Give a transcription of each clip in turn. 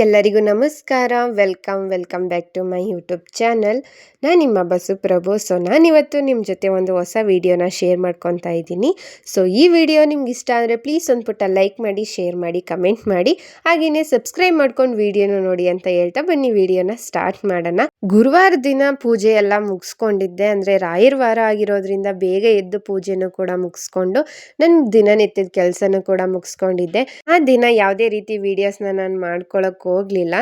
ಎಲ್ಲರಿಗೂ ನಮಸ್ಕಾರ. Welcome back to my YouTube channel. ನಾನು ನಿಮ್ಮ ಬಸುಪ್ರಭು. ಸೊ ನಾನಿವತ್ತು ನಿಮ್ಮ ಜೊತೆ ಒಂದು ಹೊಸ ವಿಡಿಯೋನ ಶೇರ್ ಮಾಡ್ಕೊತಾ ಇದ್ದೀನಿ. ಸೊ ಈ ವಿಡಿಯೋ ನಿಮ್ಗೆ ಇಷ್ಟ ಅಂದರೆ ಪ್ಲೀಸ್ ಒಂದು ಪುಟ್ಟ ಲೈಕ್ ಮಾಡಿ, ಶೇರ್ ಮಾಡಿ, ಕಮೆಂಟ್ ಮಾಡಿ, ಹಾಗೆಯೇ ಸಬ್ಸ್ಕ್ರೈಬ್ ಮಾಡ್ಕೊಂಡು ವಿಡಿಯೋನ ನೋಡಿ ಅಂತ ಹೇಳ್ತಾ ಬನ್ನಿ ವಿಡಿಯೋನ ಸ್ಟಾರ್ಟ್ ಮಾಡೋಣ. ಗುರುವಾರ ದಿನ ಪೂಜೆ ಎಲ್ಲ ಮುಗಿಸ್ಕೊಂಡಿದ್ದೆ. ಅಂದರೆ ರಾಯರ ವಾರ ಆಗಿರೋದ್ರಿಂದ ಬೇಗ ಎದ್ದು ಪೂಜೆನೂ ಕೂಡ ಮುಗಿಸ್ಕೊಂಡು ನನ್ನ ದಿನನಿತ್ಯದ ಕೆಲಸನೂ ಕೂಡ ಮುಗಿಸ್ಕೊಂಡಿದ್ದೆ. ಆ ದಿನ ಯಾವುದೇ ರೀತಿ ವಿಡಿಯೋಸ್ನ ನಾನು ಮಾಡ್ಕೊಳಕ್ಕೆ ಹೋಗಲಿಲ್ಲ.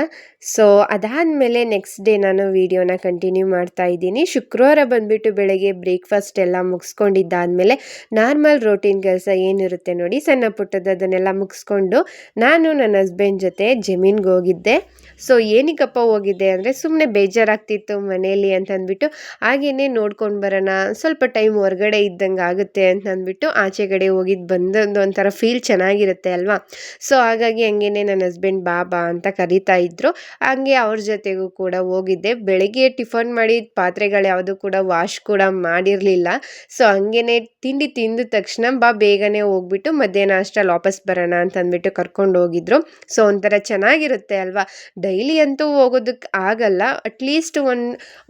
ಸೊ ಅದಾದಮೇಲೆ ನೆಕ್ಸ್ಟ್ ಡೇ ನಾನು ವಿಡಿಯೋನ ಕಂಟಿನ್ಯೂ ಮಾಡ್ತಾ ಇದ್ದೀನಿ. ಶುಕ್ರವಾರ ಬಂದುಬಿಟ್ಟು ಬೆಳಗ್ಗೆ ಬ್ರೇಕ್ಫಾಸ್ಟ್ ಎಲ್ಲ ಮುಗಿಸ್ಕೊಂಡಿದ್ದಾದಮೇಲೆ ನಾರ್ಮಲ್ ರೋಟೀನ್ ಕೆಲಸ ಏನಿರುತ್ತೆ ನೋಡಿ, ಸಣ್ಣ ಪುಟ್ಟದನ್ನೆಲ್ಲ ಮುಗಿಸ್ಕೊಂಡು ನಾನು ನನ್ನ ಹಸ್ಬೆಂಡ್ ಜೊತೆ ಜಮೀನ್ಗೆ ಹೋಗಿದ್ದೆ. ಸೊ ಏನಕ್ಕಪ್ಪ ಹೋಗಿದ್ದೆ ಅಂದರೆ ಸುಮ್ಮನೆ ಬೇಜಾರಾಗ್ತಿತ್ತು ಮನೇಲಿ ಅಂತಂದ್ಬಿಟ್ಟು, ಹಾಗೆಯೇ ನೋಡ್ಕೊಂಡು ಬರೋಣ, ಸ್ವಲ್ಪ ಟೈಮ್ ಹೊರಗಡೆ ಇದ್ದಂಗೆ ಆಗುತ್ತೆ ಅಂತಂದ್ಬಿಟ್ಟು ಆಚೆ ಕಡೆ ಹೋಗಿದ್ದು ಬಂದೊಂದು ಒಂಥರ ಫೀಲ್ ಚೆನ್ನಾಗಿರುತ್ತೆ ಅಲ್ವಾ. ಸೊ ಹಾಗಾಗಿ ಹಂಗೇನೆ ನನ್ನ ಹಸ್ಬೆಂಡ್ ಬಾಬಾ ಅಂತ ಕರೀತಾ ಇದ್ರು. ಹಂಗೆ ಅವ್ರ ಜೊತೆಗೂ ಕೂಡ ಹೋಗಿದ್ದೆ. ಬೆಳಗ್ಗೆ ಟಿಫನ್ ಮಾಡಿ ಪಾತ್ರೆಗಳು ಯಾವುದು ಕೂಡ ವಾಶ್ ಕೂಡ ಮಾಡಿರಲಿಲ್ಲ. ಸೊ ಹಂಗೇನೆ ತಿಂಡಿ ತಿಂದ ತಕ್ಷಣ ಬೇಗನೆ ಹೋಗ್ಬಿಟ್ಟು ಮಧ್ಯಾಹ್ನ ಅಷ್ಟರಲ್ಲಿ ವಾಪಸ್ ಬರೋಣ ಅಂತಂದ್ಬಿಟ್ಟು ಕರ್ಕೊಂಡು ಹೋಗಿದ್ರು. ಸೊ ಒಂಥರ ಚೆನ್ನಾಗಿರುತ್ತೆ ಅಲ್ವಾ. ಡೈಲಿ ಅಂತೂ ಹೋಗೋದಕ್ಕೆ ಆಗಲ್ಲ, ಅಟ್ಲೀಸ್ಟ್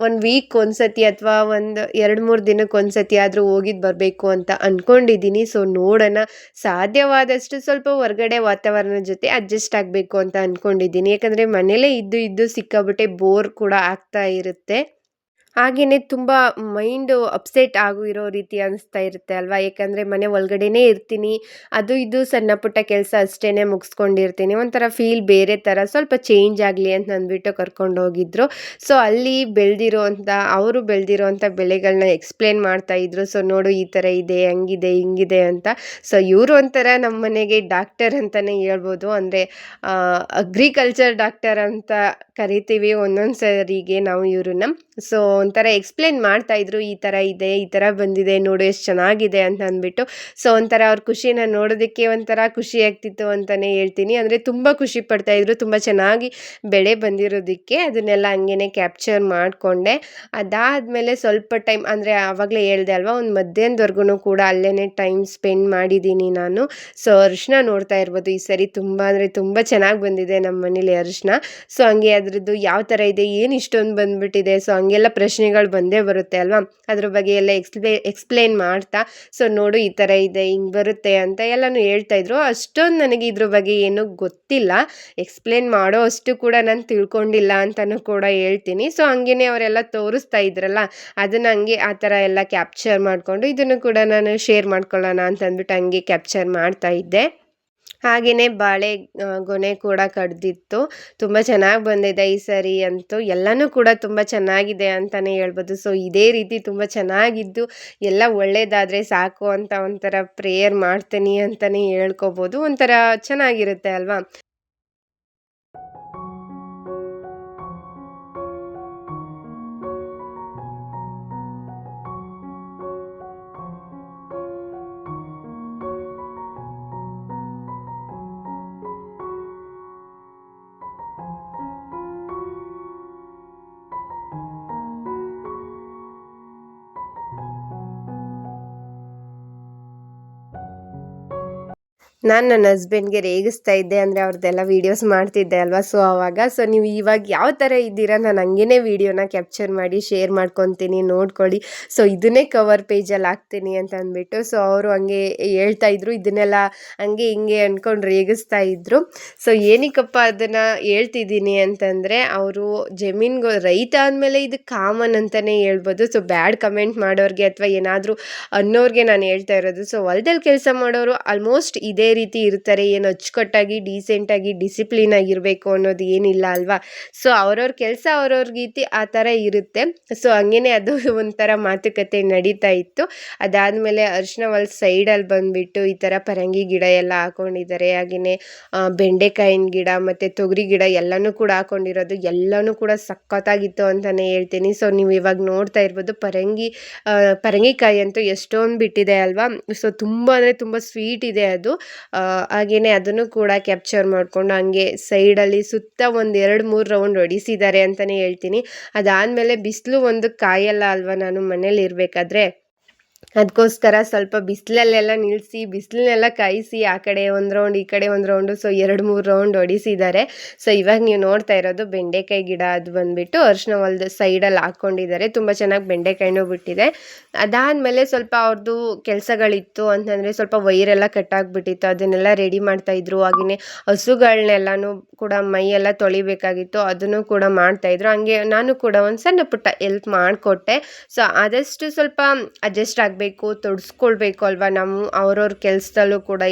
ಒಂದು ವೀಕ್ ಒಂದ್ಸತಿ ಅಥವಾ ಒಂದು 2-3 ದಿನಕ್ಕೆ ಒಂದ್ಸತಿ ಆದರೂ ಹೋಗಿದ್ದು ಬರಬೇಕು ಅಂತ ಅಂದ್ಕೊಂಡಿದ್ದೀನಿ. ಸೊ ನೋಡೋಣ, ಸಾಧ್ಯವಾದಷ್ಟು ಸ್ವಲ್ಪ ಹೊರಗಡೆ ವಾತಾವರಣದ ಜೊತೆ ಅಡ್ಜಸ್ಟ್ ಆಗಬೇಕು ಅಂತ ಅಂದ್ಕೊಂಡಿದ್ದೀನಿ. ಯಾಕಂದರೆ ಮನೇಲೇ ಇದ್ದು ಸಿಕ್ಕಾಬಿಟ್ಟೆ ಬೋರ್ ಕೂಡ ಆಗ್ತಾ ಇರುತ್ತೆ. ಹಾಗೆಯೇ ತುಂಬ ಮೈಂಡು ಅಪ್ಸೆಟ್ ಇರೋ ರೀತಿ ಅನಿಸ್ತಾ ಇರುತ್ತೆ ಅಲ್ವಾ. ಯಾಕಂದರೆ ಮನೆ ಒಳಗಡೆನೇ ಇರ್ತೀನಿ, ಅದು ಇದು ಸಣ್ಣ ಪುಟ್ಟ ಕೆಲಸ ಅಷ್ಟೇ ಮುಗಿಸ್ಕೊಂಡಿರ್ತೀನಿ. ಒಂಥರ ಫೀಲ್ ಬೇರೆ ಥರ, ಸ್ವಲ್ಪ ಚೇಂಜ್ ಆಗಲಿ ಅಂತ ಅಂದ್ಬಿಟ್ಟು ಕರ್ಕೊಂಡು ಹೋಗಿದ್ರು. ಸೊ ಅಲ್ಲಿ ಅವರು ಬೆಳೆದಿರೋಂಥ ಬೆಳೆಗಳನ್ನ ಎಕ್ಸ್ಪ್ಲೇನ್ ಮಾಡ್ತಾಯಿದ್ರು. ಸೊ ನೋಡು, ಈ ಥರ ಇದೆ, ಹಂಗಿದೆ, ಹಿಂಗಿದೆ ಅಂತ. ಸೊ ಇವರು ಒಂಥರ ನಮ್ಮ ಮನೆಗೆ ಡಾಕ್ಟರ್ ಅಂತಲೇ ಹೇಳ್ಬೋದು. ಅಂದರೆ ಅಗ್ರಿಕಲ್ಚರ್ ಡಾಕ್ಟರ್ ಅಂತ ಕರಿತೀವಿ ಒಂದೊಂದು ಸರಿಗೆ ನಾವು ಇವ್ರನ್ನ. ಸೊ ಒಂಥರ ಎಕ್ಸ್ಪ್ಲೇನ್ ಮಾಡ್ತಾಯಿದ್ರು, ಈ ಥರ ಇದೆ, ಈ ಥರ ಬಂದಿದೆ, ನೋಡು ಎಷ್ಟು ಚೆನ್ನಾಗಿದೆ ಅಂತ ಅಂದ್ಬಿಟ್ಟು. ಸೊ ಒಂಥರ ಅವ್ರ ಖುಷಿನ ನೋಡೋದಕ್ಕೆ ಒಂಥರ ಖುಷಿ ಆಗ್ತಿತ್ತು ಅಂತಲೇ ಹೇಳ್ತೀನಿ. ಅಂದರೆ ತುಂಬ ಖುಷಿ ಪಡ್ತಾಯಿದ್ರು, ತುಂಬ ಚೆನ್ನಾಗಿ ಬೆಳೆ ಬಂದಿರೋದಕ್ಕೆ. ಅದನ್ನೆಲ್ಲ ಹಂಗೇ ಕ್ಯಾಪ್ಚರ್ ಮಾಡಿಕೊಂಡೆ. ಅದಾದಮೇಲೆ ಸ್ವಲ್ಪ ಟೈಮ್, ಅಂದರೆ ಆವಾಗಲೇ ಹೇಳ್ದೆ ಅಲ್ವಾ, ಒಂದು ಮಧ್ಯಾಹ್ನದವರೆಗೂ ಕೂಡ ಅಲ್ಲೇ ಟೈಮ್ ಸ್ಪೆಂಡ್ ಮಾಡಿದ್ದೀನಿ ನಾನು. ಸೊ ಅರಿಶಿನ ನೋಡ್ತಾ ಇರ್ಬೋದು, ಈ ಸರಿ ತುಂಬ ಅಂದರೆ ತುಂಬ ಚೆನ್ನಾಗಿ ಬಂದಿದೆ ನಮ್ಮ ಮನೇಲಿ ಅರಿಶಿನ. ಸೊ ಹಂಗೆ ಅದ್ರದ್ದು ಯಾವ ಥರ ಇದೆ, ಏನು ಇಷ್ಟೊಂದು ಬಂದುಬಿಟ್ಟಿದೆ, ಸೊ ಹಂಗೆಲ್ಲ ಪ್ರಶ್ನೆಗಳು ಬಂದೇ ಬರುತ್ತೆ ಅಲ್ವಾ. ಅದ್ರ ಬಗ್ಗೆ ಎಲ್ಲ ಎಕ್ಸ್ಪ್ಲೇನ್ ಮಾಡ್ತಾ, ಸೊ ನೋಡು ಈ ಥರ ಇದೆ, ಹಿಂಗೆ ಬರುತ್ತೆ ಅಂತ ಎಲ್ಲನೂ ಹೇಳ್ತಾಯಿದ್ರು. ಅಷ್ಟೊಂದು ನನಗೆ ಇದ್ರ ಬಗ್ಗೆ ಏನೂ ಗೊತ್ತಿಲ್ಲ, ಎಕ್ಸ್ಪ್ಲೇನ್ ಮಾಡೋ ಅಷ್ಟು ಕೂಡ ನಾನು ತಿಳ್ಕೊಂಡಿಲ್ಲ ಅಂತಲೂ ಕೂಡ ಹೇಳ್ತೀನಿ. ಸೊ ಹಂಗೇ ಅವರೆಲ್ಲ ತೋರಿಸ್ತಾ ಇದ್ರಲ್ಲ, ಅದನ್ನು ಹಂಗೆ ಆ ಥರ ಎಲ್ಲ ಕ್ಯಾಪ್ಚರ್ ಮಾಡಿಕೊಂಡು ಇದನ್ನು ಕೂಡ ನಾನು ಶೇರ್ ಮಾಡ್ಕೊಳ್ಳೋಣ ಅಂತಂದ್ಬಿಟ್ಟು ಹಂಗೆ ಕ್ಯಾಪ್ಚರ್ ಮಾಡ್ತಾ ಇದ್ದೆ. ಹಾಗೆಯೇ ಬಾಳೆ ಗೊನೆ ಕೂಡ ಕಡ್ದಿತ್ತು. ತುಂಬ ಚೆನ್ನಾಗಿ ಬಂದಿದೆ ಈ ಸರಿ ಅಂತೂ. ಎಲ್ಲನೂ ಕೂಡ ತುಂಬ ಚೆನ್ನಾಗಿದೆ ಅಂತಲೇ ಹೇಳ್ಬೋದು. ಸೊ ಇದೇ ರೀತಿ ತುಂಬ ಚೆನ್ನಾಗಿದ್ದು ಎಲ್ಲ ಒಳ್ಳೆಯದಾದರೆ ಸಾಕು ಅಂತ ಒಂಥರ ಪ್ರೇಯರ್ ಮಾಡ್ತೀನಿ ಅಂತಲೇ ಹೇಳ್ಕೊಬೋದು. ಒಂಥರ ಚೆನ್ನಾಗಿರುತ್ತೆ ಅಲ್ವಾ. ನಾನು ನನ್ನ ಹಸ್ಬೆಂಡ್ಗೆ ರೇಗಿಸ್ತಾ ಇದ್ದೆ, ಅಂದರೆ ಅವ್ರದ್ದೆಲ್ಲ ವೀಡಿಯೋಸ್ ಮಾಡ್ತಿದ್ದೆ ಅಲ್ವಾ. ಸೊ ಸೊ ನೀವು ಇವಾಗ ಯಾವ ಥರ ಇದ್ದೀರಾ, ನಾನು ಹಂಗೇ ವೀಡಿಯೋನ ಕ್ಯಾಪ್ಚರ್ ಮಾಡಿ ಶೇರ್ ಮಾಡ್ಕೊತೀನಿ, ನೋಡ್ಕೊಳ್ಳಿ. ಸೊ ಇದನ್ನೇ ಕವರ್ ಪೇಜಲ್ಲಿ ಹಾಕ್ತೀನಿ ಅಂತ ಅಂದ್ಬಿಟ್ಟು. ಸೊ ಅವರು ಹಂಗೆ ಹೇಳ್ತಾಯಿದ್ರು, ಇದನ್ನೆಲ್ಲ ಹಂಗೆ ಹಿಂಗೆ ಅಂದ್ಕೊಂಡು ರೇಗಿಸ್ತಾ ಇದ್ರು. ಸೊ ಏನಕ್ಕಪ್ಪ ಅದನ್ನು ಹೇಳ್ತಿದ್ದೀನಿ ಅಂತಂದರೆ, ಅವರು ರೈತ ಆದಮೇಲೆ ಇದು ಕಾಮನ್ ಅಂತಲೇ ಹೇಳ್ಬೋದು. ಸೊ ಬ್ಯಾಡ್ ಕಮೆಂಟ್ ಮಾಡೋರಿಗೆ ಅಥವಾ ಏನಾದರೂ ಅನ್ನೋರಿಗೆ ನಾನು ಹೇಳ್ತಾ ಇರೋದು. ಸೊ ಹೊಲದಲ್ಲಿ ಕೆಲಸ ಮಾಡೋರು ಆಲ್ಮೋಸ್ಟ್ ಇದೇ ರೀತಿ ಇರ್ತಾರೆ, ಏನು ಅಚ್ಚುಕಟ್ಟಾಗಿ ಡೀಸೆಂಟಾಗಿ ಡಿಸಿಪ್ಲಿನ್ ಆಗಿರಬೇಕು ಅನ್ನೋದು ಏನಿಲ್ಲ ಅಲ್ವಾ. ಸೊ ಅವ್ರವ್ರ ಕೆಲಸ ಅವ್ರವ್ರ ರೀತಿ ಆ ಥರ ಇರುತ್ತೆ. ಸೊ ಹಂಗೇ ಅದು ಒಂಥರ ಮಾತುಕತೆ ನಡೀತಾ ಇತ್ತು. ಅದಾದಮೇಲೆ ಅರಿಶಿನ ಹೊಲ ಸೈಡಲ್ಲಿ ಬಂದುಬಿಟ್ಟು ಈ ಥರ ಪರಂಗಿ ಗಿಡ ಎಲ್ಲ ಹಾಕ್ಕೊಂಡಿದ್ದಾರೆ. ಹಾಗೆಯೇ ಬೆಂಡೆಕಾಯಿನ ಗಿಡ ಮತ್ತು ತೊಗರಿ ಗಿಡ ಎಲ್ಲನೂ ಕೂಡ ಹಾಕ್ಕೊಂಡಿರೋದು, ಎಲ್ಲನೂ ಕೂಡ ಸಖತ್ತಾಗಿತ್ತು ಅಂತಲೇ ಹೇಳ್ತೀನಿ. ಸೊ ನೀವು ಇವಾಗ ನೋಡ್ತಾ ಇರ್ಬೋದು, ಪರಂಗಿಕಾಯಿ ಅಂತೂ ಎಷ್ಟೊಂದು ಬಿಟ್ಟಿದೆ ಅಲ್ವಾ. ಸೊ ತುಂಬ ಅಂದರೆ ತುಂಬ ಸ್ವೀಟ್ ಇದೆ ಅದು. ಹಾಗೆಯೇ ಅದನ್ನು ಕೂಡ ಕ್ಯಾಪ್ಚರ್ ಮಾಡಿಕೊಂಡು ಹಂಗೆ ಸೈಡಲ್ಲಿ ಸುತ್ತ ಒಂದು 2-3 ರೌಂಡ್ ಹೊಡಿಸಿದ್ದಾರೆ ಅಂತಲೇ ಹೇಳ್ತೀನಿ. ಅದಾದಮೇಲೆ ಬಿಸಿಲು ಒಂದು ಕಾಯಲ್ಲ ಅಲ್ವಾ ನಾನು ಮನೇಲಿ ಇರಬೇಕಾದ್ರೆ. ಅದಕ್ಕೋಸ್ಕರ ಸ್ವಲ್ಪ ಬಿಸಿಲಲ್ಲೆಲ್ಲ ನಿಲ್ಲಿಸಿ ಬಿಸಿಲನ್ನೆಲ್ಲ ಕಾಯಿಸಿ ಆ ಕಡೆ ಒಂದು ರೌಂಡ್ ಈ ಕಡೆ ಒಂದು ರೌಂಡು, ಸೊ 2-3 ರೌಂಡ್ ಹೊಡಿಸಿದ್ದಾರೆ. ಸೊ ಇವಾಗ ನೀವು ನೋಡ್ತಾ ಇರೋದು ಬೆಂಡೆಕಾಯಿ ಗಿಡ, ಅದು ಬಂದ್ಬಿಟ್ಟು ಅರಿಶಿನ ಹೊಲದ ಸೈಡಲ್ಲಿ ಹಾಕ್ಕೊಂಡಿದ್ದಾರೆ. ತುಂಬ ಚೆನ್ನಾಗಿ ಬೆಂಡೆಕಾಯಿನೂ ಬಿಟ್ಟಿದೆ. ಅದಾದಮೇಲೆ ಸ್ವಲ್ಪ ಅವ್ರದ್ದು ಕೆಲಸಗಳಿತ್ತು ಅಂತಂದರೆ ಸ್ವಲ್ಪ ವೈರೆಲ್ಲ ಕಟ್ಟಾಗ್ಬಿಟ್ಟಿತ್ತು, ಅದನ್ನೆಲ್ಲ ರೆಡಿ ಮಾಡ್ತಾಯಿದ್ರು. ಹಾಗೆಯೇ ಹಸುಗಳನ್ನೆಲ್ಲನೂ ಕೂಡ ಮೈಯೆಲ್ಲ ತೊಳಿಬೇಕಾಗಿತ್ತು, ಅದನ್ನು ಕೂಡ ಮಾಡ್ತಾಯಿದ್ರು. ಹಂಗೆ ನಾನು ಕೂಡ ಒಂದು ಸಣ್ಣ ಪುಟ್ಟ ಎಲ್ಪ್ ಮಾಡಿಕೊಟ್ಟೆ. ಸೊ ಆದಷ್ಟು ಸ್ವಲ್ಪ ಅಡ್ಜಸ್ಟ್ ಆಗಬೇಕು, ತೊಡಸ್ಕೊಳ್ಬೇಕು ಅಲ್ವಾ ನಾವು ಅವ್ರವ್ರ ಕೆಲಸದಲ್ಲೂ ಕೂಡ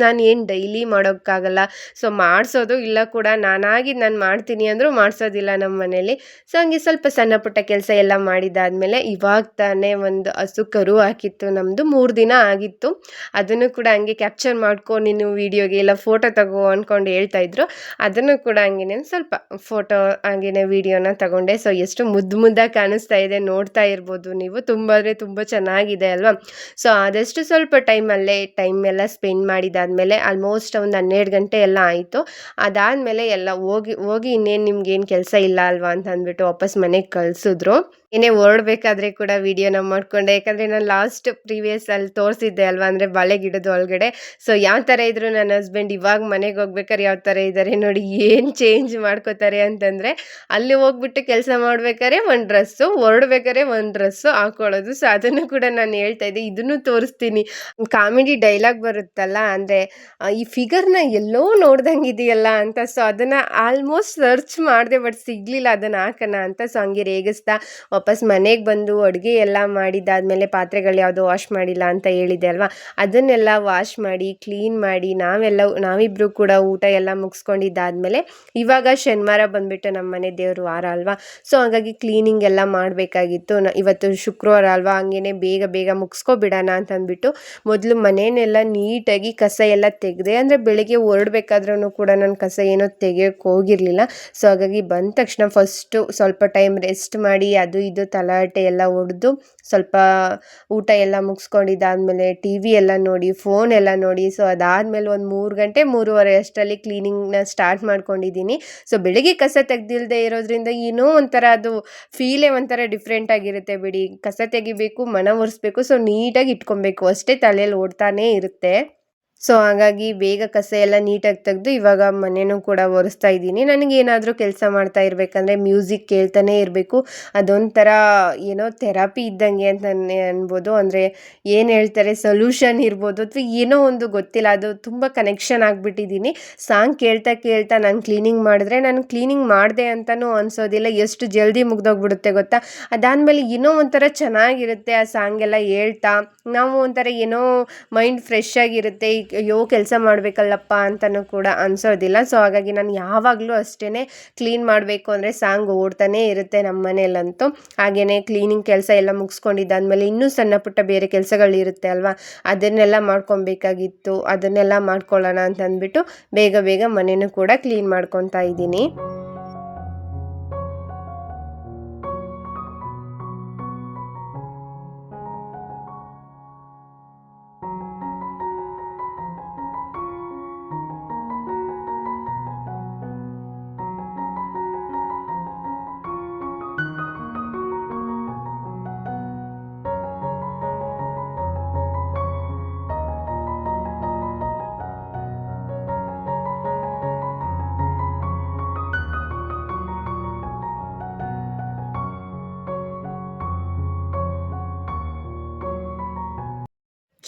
ನಾನು ಏನು ಡೈಲಿ ಮಾಡೋಕ್ಕಾಗಲ್ಲ. ಸೊ ಮಾಡಿಸೋದು ಇಲ್ಲ ಕೂಡ, ನಾನು ಮಾಡ್ತೀನಿ ಅಂದರೂ ಮಾಡಿಸೋದಿಲ್ಲ ನಮ್ಮ ಮನೇಲಿ. ಸೊ ಹಂಗೆ ಸ್ವಲ್ಪ ಸಣ್ಣ ಪುಟ್ಟ ಕೆಲಸ ಎಲ್ಲ ಮಾಡಿದಾದ್ಮೇಲೆ ಇವಾಗ ತಾನೇ ಒಂದು ಹಸು ಕರು ಹಾಕಿತ್ತು ನಮ್ಮದು, 3 ದಿನ ಆಗಿತ್ತು. ಅದನ್ನು ಕೂಡ ಹಂಗೆ ಕ್ಯಾಪ್ಚರ್ ಮಾಡ್ಕೊ ನೀನು ವೀಡಿಯೋಗೆ ಇಲ್ಲ ಫೋಟೋ ತಗೋ ಅಂದ್ಕೊಂಡು ಹೇಳ್ತಾಯಿದ್ರು. ಅದನ್ನು ಕೂಡ ಹಂಗೇನೆ ಸ್ವಲ್ಪ ಫೋಟೋ ಹಂಗೇನೆ ವೀಡಿಯೋನ ತಗೊಂಡೆ. ಸೊ ಎಷ್ಟು ಮುದ್ದಾಗಿ ಕಾಣಿಸ್ತಾ ಇದೆ, ನೋಡ್ತಾ ಇರ್ಬೋದು ನೀವು. ತುಂಬ ಅಂದರೆ ತುಂಬ ಚೆನ್ನಾಗಿದೆ ಅಲ್ವಾ. ಸೊ ಆದಷ್ಟು ಸ್ವಲ್ಪ ಟೈಮ್ ಎಲ್ಲ ಸ್ಪೆಂಡ್ ಮಾಡಿದಾದ್ಮೇಲೆ ಆಲ್ಮೋಸ್ಟ್ ಒಂದು 12 ಗಂಟೆ ಎಲ್ಲ ಆಯಿತು. ಅದಾದಮೇಲೆ ಎಲ್ಲ ಹೋಗಿ ಇನ್ನೇನು ನಿಮ್ಗೇನು ಕೆಲಸ ಇಲ್ಲ ಅಲ್ವಾ ಅಂತ ಅಂದ್ಬಿಟ್ಟು ವಾಪಸ್ ಮನೆಗೆ ಕಳಿಸಿದ್ರು. ಏನೇ ಹೊರಡ್ಬೇಕಾದ್ರೆ ಕೂಡ ವೀಡಿಯೋನ ಮಾಡಿಕೊಂಡೆ, ಯಾಕಂದರೆ ನಾನು ಲಾಸ್ಟ್ ಪ್ರೀವಿಯಸ್ಸಲ್ಲಿ ತೋರಿಸಿದ್ದೆ ಅಲ್ವಾ, ಅಂದರೆ ಬಾಳೆ ಗಿಡದ ಒಳಗಡೆ. ಸೊ ಯಾವ ಥರ ಇದ್ರು ನನ್ನ ಹಸ್ಬೆಂಡ್ ಇವಾಗ ಮನೆಗೆ ಹೋಗ್ಬೇಕಾದ್ರೆ ಯಾವ ಥರ ಇದ್ದಾರೆ ನೋಡಿ, ಏನು ಚೇಂಜ್ ಮಾಡ್ಕೋತಾರೆ ಅಂತಂದರೆ ಅಲ್ಲಿ ಹೋಗ್ಬಿಟ್ಟು ಕೆಲಸ ಮಾಡ್ಬೇಕಾದ್ರೆ ಒಂದು ಡ್ರೆಸ್ಸು, ಹೊರಡ್ಬೇಕಾದ್ರೆ ಒಂದು ಡ್ರೆಸ್ಸು ಹಾಕೊಳ್ಳೋದು. ಸೊ ಅದನ್ನು ಕೂಡ ನಾನು ಹೇಳ್ತಾ ಇದ್ದೆ, ಇದನ್ನು ತೋರಿಸ್ತೀನಿ. ಕಾಮಿಡಿ ಡೈಲಾಗ್ ಬರುತ್ತಲ್ಲ, ಅಂದರೆ ಈ ಫಿಗರ್ನ ಎಲ್ಲೋ ನೋಡ್ದಂಗಿದೆಯಲ್ಲ ಅಂತ. ಸೊ ಅದನ್ನು ಆಲ್ಮೋಸ್ಟ್ ಸರ್ಚ್ ಮಾಡಿದೆ, ಬಟ್ ಸಿಗಲಿಲ್ಲ ಅದನ್ನು ಹಾಕೋಣ ಅಂತ. ಸೊ ಹಂಗೆ ರೇಗಿಸ್ತಾ ವಾಪಸ್ ಮನೆಗೆ ಬಂದು ಅಡುಗೆ ಎಲ್ಲ ಮಾಡಿದ್ದಾದಮೇಲೆ ಪಾತ್ರೆಗಳು ಯಾವುದೋ ವಾಶ್ ಮಾಡಿಲ್ಲ ಅಂತ ಹೇಳಿದೆ ಅಲ್ವಾ, ಅದನ್ನೆಲ್ಲ ವಾಶ್ ಮಾಡಿ ಕ್ಲೀನ್ ಮಾಡಿ ನಾವಿಬ್ಬರು ಕೂಡ ಊಟ ಎಲ್ಲ ಮುಗಿಸ್ಕೊಂಡಿದ್ದಾದಮೇಲೆ ಇವಾಗ ಶನಿವಾರ ಬಂದುಬಿಟ್ಟು ನಮ್ಮ ಮನೆ ದೇವ್ರ ವಾರ ಅಲ್ವಾ. ಸೊ ಹಾಗಾಗಿ ಕ್ಲೀನಿಂಗ್ ಎಲ್ಲ ಮಾಡಬೇಕಾಗಿತ್ತು. ಇವತ್ತು ಶುಕ್ರವಾರ ಅಲ್ವಾ, ಹಂಗೇ ಬೇಗ ಮುಗಿಸ್ಕೊಬಿಡೋಣ ಅಂತ ಅಂದ್ಬಿಟ್ಟು ಮೊದಲು ಮನೆಯನ್ನೆಲ್ಲ ನೀಟಾಗಿ ಕಸ ಎಲ್ಲ ತೆಗೆದೆ. ಅಂದರೆ ಬೆಳಿಗ್ಗೆ ಹೊರಡ್ಬೇಕಾದ್ರೂ ಕೂಡ ನಾನು ಕಸ ಏನೋ ತೆಗೆಯೋಕ್ಕೆ ಹೋಗಿರಲಿಲ್ಲ. ಸೊ ಹಾಗಾಗಿ ಬಂದ ತಕ್ಷಣ ಫಸ್ಟು ಸ್ವಲ್ಪ ಟೈಮ್ ರೆಸ್ಟ್ ಮಾಡಿ ಅದು ಇದು ತಲಾಟೆ ಎಲ್ಲ ಹೊಡೆದು ಸ್ವಲ್ಪ ಊಟ ಎಲ್ಲ ಮುಗಿಸ್ಕೊಂಡಿದ್ದಾದಮೇಲೆ ಟಿ ವಿ ಎಲ್ಲ ನೋಡಿ, ಫೋನ್ ಎಲ್ಲ ನೋಡಿ. ಸೊ ಅದಾದಮೇಲೆ ಒಂದು 3 ಗಂಟೆ 3:30 ಅಷ್ಟರಲ್ಲಿ ಕ್ಲೀನಿಂಗ್ನ ಸ್ಟಾರ್ಟ್ ಮಾಡ್ಕೊಂಡಿದ್ದೀನಿ. ಸೊ ಬೆಳಿಗ್ಗೆ ಕಸ ತೆಗ್ದಿಲ್ಲದೆ ಇರೋದ್ರಿಂದ ಏನೋ ಒಂಥರ ಅದು ಫೀಲೇ ಒಂಥರ ಡಿಫ್ರೆಂಟ್ ಆಗಿರುತ್ತೆ ಬಿಡಿ. ಕಸ ತೆಗಿಬೇಕು, ಮನ ಒರೆಸ್ಬೇಕು, ಸೊ ನೀಟಾಗಿ ಇಟ್ಕೊಬೇಕು ಅಷ್ಟೇ ತಲೆಯಲ್ಲಿ ಓಡ್ತಾನೇ ಇರುತ್ತೆ. ಸೊ ಹಾಗಾಗಿ ಬೇಗ ಕಸ ಎಲ್ಲ ನೀಟಾಗಿ ತೆಗೆದು ಇವಾಗ ಮನೆಯೂ ಕೂಡ ಒರೆಸ್ತಾ ಇದ್ದೀನಿ. ನನಗೇನಾದರೂ ಕೆಲಸ ಮಾಡ್ತಾ ಇರಬೇಕಂದ್ರೆ ಮ್ಯೂಸಿಕ್ ಕೇಳ್ತಾನೆ ಇರಬೇಕು. ಅದೊಂಥರ ಏನೋ ಥೆರಪಿ ಇದ್ದಂಗೆ ಅಂತಲೇ ಅನ್ಬೋದು. ಅಂದರೆ ಏನು ಹೇಳ್ತಾರೆ, ಸೊಲ್ಯೂಷನ್ ಇರ್ಬೋದು ಅಥವಾ ಏನೋ ಒಂದು ಗೊತ್ತಿಲ್ಲ, ಅದು ತುಂಬ ಕನೆಕ್ಷನ್ ಆಗಿಬಿಟ್ಟಿದ್ದೀನಿ. ಸಾಂಗ್ ಕೇಳ್ತಾ ನಾನು ಕ್ಲೀನಿಂಗ್ ಮಾಡಿದ್ರೆ ನಾನು ಕ್ಲೀನಿಂಗ್ ಮಾಡಿದೆ ಅಂತಲೂ ಅನಿಸೋದಿಲ್ಲ, ಎಷ್ಟು ಜಲ್ದಿ ಮುಗ್ದೋಗ್ಬಿಡುತ್ತೆ ಗೊತ್ತಾ. ಅದಾದಮೇಲೆ ಏನೋ ಒಂಥರ ಚೆನ್ನಾಗಿರುತ್ತೆ ಆ ಸಾಂಗೆಲ್ಲ ಹೇಳ್ತಾ, ನಾವು ಒಂಥರ ಏನೋ ಮೈಂಡ್ ಫ್ರೆಶ್ ಆಗಿರುತ್ತೆ. ಅಯ್ಯೋ ಕೆಲಸ ಮಾಡಬೇಕಲ್ಲಪ್ಪ ಅಂತಲೂ ಕೂಡ ಅನಿಸೋದಿಲ್ಲ. ಸೊ ಹಾಗಾಗಿ ನಾನು ಯಾವಾಗಲೂ ಅಷ್ಟೇ ಕ್ಲೀನ್ ಮಾಡಬೇಕು ಅಂದರೆ ಸಾಂಗ್ ಓಡ್ತಾನೇ ಇರುತ್ತೆ ನಮ್ಮ ಮನೆಯಲ್ಲಂತೂ. ಹಾಗೆಯೇ ಕ್ಲೀನಿಂಗ್ ಕೆಲಸ ಎಲ್ಲ ಮುಗಿಸ್ಕೊಂಡಿದ್ದಾದಮೇಲೆ ಇನ್ನೂ ಸಣ್ಣ ಪುಟ್ಟ ಬೇರೆ ಕೆಲಸಗಳಿರುತ್ತೆ ಅಲ್ವಾ, ಅದನ್ನೆಲ್ಲ ಮಾಡ್ಕೊಬೇಕಾಗಿತ್ತು. ಅದನ್ನೆಲ್ಲ ಮಾಡ್ಕೊಳ್ಳೋಣ ಅಂತ ಅಂದ್ಬಿಟ್ಟು ಬೇಗ ಮನೆಯೂ ಕೂಡ ಕ್ಲೀನ್ ಮಾಡ್ಕೊತಾ ಇದ್ದೀನಿ.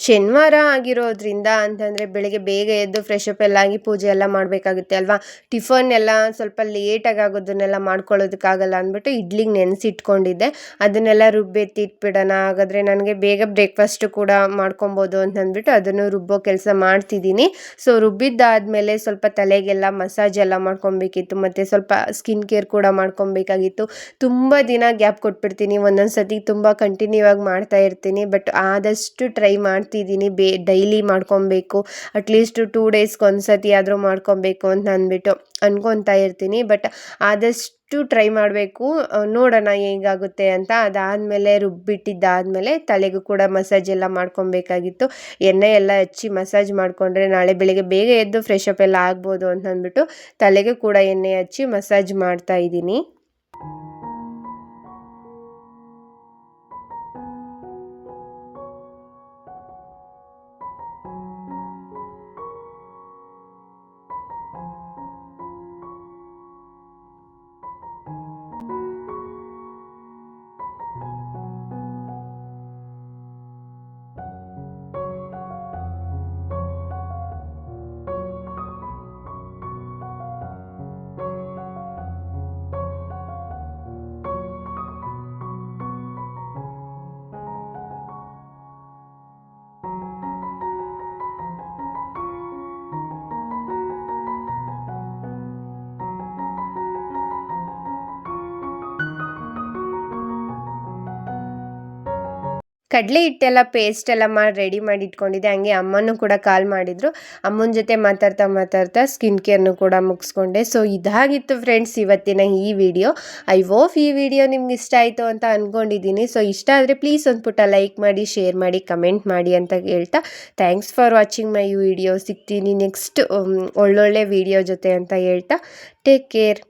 ಶನಿವಾರ ಆಗಿರೋದ್ರಿಂದ ಅಂತಂದರೆ ಬೆಳಗ್ಗೆ ಬೇಗ ಎದ್ದು ಫ್ರೆಶ್ ಅಪ್ ಎಲ್ಲ ಆಗಿ ಪೂಜೆ ಎಲ್ಲ ಮಾಡಬೇಕಾಗುತ್ತೆ ಅಲ್ವಾ. ಟಿಫನ್ ಎಲ್ಲ ಸ್ವಲ್ಪ ಲೇಟಾಗಿ ಆಗೋದನ್ನೆಲ್ಲ ಮಾಡ್ಕೊಳ್ಳೋದಕ್ಕಾಗಲ್ಲ ಅಂದ್ಬಿಟ್ಟು ಇಡ್ಲಿಗೆ ನೆನೆಸಿಟ್ಕೊಂಡಿದ್ದೆ. ಅದನ್ನೆಲ್ಲ ರುಬ್ಬೆತ್ತಿಟ್ಬಿಡೋಣ, ಹಾಗಾದರೆ ನನಗೆ ಬೇಗ ಬ್ರೇಕ್ಫಾಸ್ಟು ಕೂಡ ಮಾಡ್ಕೊಬೋದು ಅಂತಂದ್ಬಿಟ್ಟು ಅದನ್ನು ರುಬ್ಬೋ ಕೆಲಸ ಮಾಡ್ತಿದ್ದೀನಿ. ಸೊ ರುಬ್ಬಿದ್ದಾದಮೇಲೆ ಸ್ವಲ್ಪ ತಲೆಗೆಲ್ಲ ಮಸಾಜ್ ಎಲ್ಲ ಮಾಡ್ಕೊಬೇಕಿತ್ತು, ಮತ್ತು ಸ್ವಲ್ಪ ಸ್ಕಿನ್ ಕೇರ್ ಕೂಡ ಮಾಡ್ಕೊಬೇಕಾಗಿತ್ತು. ತುಂಬ ದಿನ ಗ್ಯಾಪ್ ಕೊಟ್ಬಿಡ್ತೀನಿ, ಒಂದೊಂದು ಸತಿ ತುಂಬ ಕಂಟಿನ್ಯೂ ಆಗಿ ಮಾಡ್ತಾ ಇರ್ತೀನಿ. ಬಟ್ ಆದಷ್ಟು ಟ್ರೈ ಮಾಡ್ತಿದ್ದೀನಿ ಡೈಲಿ ಮಾಡ್ಕೊಬೇಕು, ಅಟ್ಲೀಸ್ಟ್ 2 ಡೇಸ್ಗೆ ಒಂದು ಸತಿ ಆದರೂ ಮಾಡ್ಕೊಬೇಕು ಅಂತ ಅಂದ್ಬಿಟ್ಟು ಅನ್ಕೊತಾ ಇರ್ತೀನಿ. ಬಟ್ ಆದಷ್ಟು ಟ್ರೈ ಮಾಡಬೇಕು, ನೋಡೋಣ ಹೇಗಾಗುತ್ತೆ ಅಂತ. ಅದಾದಮೇಲೆ ರುಬ್ಬಿಟ್ಟಿದ್ದಾದಮೇಲೆ ತಲೆಗೂ ಕೂಡ ಮಸಾಜ್ ಎಲ್ಲ ಮಾಡ್ಕೊಬೇಕಾಗಿತ್ತು. ಎಣ್ಣೆ ಎಲ್ಲ ಹಚ್ಚಿ ಮಸಾಜ್ ಮಾಡಿಕೊಂಡ್ರೆ ನಾಳೆ ಬೆಳಿಗ್ಗೆ ಬೇಗ ಎದ್ದು ಫ್ರೆಶ್ ಅಪ್ ಎಲ್ಲ ಆಗ್ಬೋದು ಅಂತ ಅಂದ್ಬಿಟ್ಟು ತಲೆಗೂ ಕೂಡ ಎಣ್ಣೆ ಹಚ್ಚಿ ಮಸಾಜ್ ಮಾಡ್ತಾ ಇದ್ದೀನಿ. ಕಡಲೆ ಹಿಟ್ಟೆಲ್ಲ ಪೇಸ್ಟ್ ಎಲ್ಲ ಮಾಡಿ ರೆಡಿ ಮಾಡಿ ಇಟ್ಕೊಂಡಿದ್ದೆ. ಹಂಗೆ ಅಮ್ಮನೂ ಕೂಡ ಕಾಲ್ ಮಾಡಿದ್ರು. ಅಮ್ಮನ ಜೊತೆ ಮಾತಾಡ್ತಾ ಸ್ಕಿನ್ ಕೇರ್ನು ಕೂಡ ಮುಗಿಸ್ಕೊಂಡೆ. ಸೊ ಇದಾಗಿತ್ತು ಫ್ರೆಂಡ್ಸ್ ಇವತ್ತಿನ ಈ ವಿಡಿಯೋ. ಐ ಹೋಪ್ ಈ ವಿಡಿಯೋ ನಿಮ್ಗೆ ಇಷ್ಟ ಆಯಿತು ಅಂತ ಅಂದ್ಕೊಂಡಿದ್ದೀನಿ. ಸೊ ಇಷ್ಟ ಆದರೆ ಪ್ಲೀಸ್ ಒಂದು ಪುಟ್ಟ ಲೈಕ್ ಮಾಡಿ, ಶೇರ್ ಮಾಡಿ, ಕಮೆಂಟ್ ಮಾಡಿ ಅಂತ ಹೇಳ್ತಾ thanks for watching my video. ಸಿಗ್ತೀನಿ ನೆಕ್ಸ್ಟ್ ಒಳ್ಳೊಳ್ಳೆ ವಿಡಿಯೋ ಜೊತೆ ಅಂತ ಹೇಳ್ತಾ ಟೇಕ್ ಕೇರ್.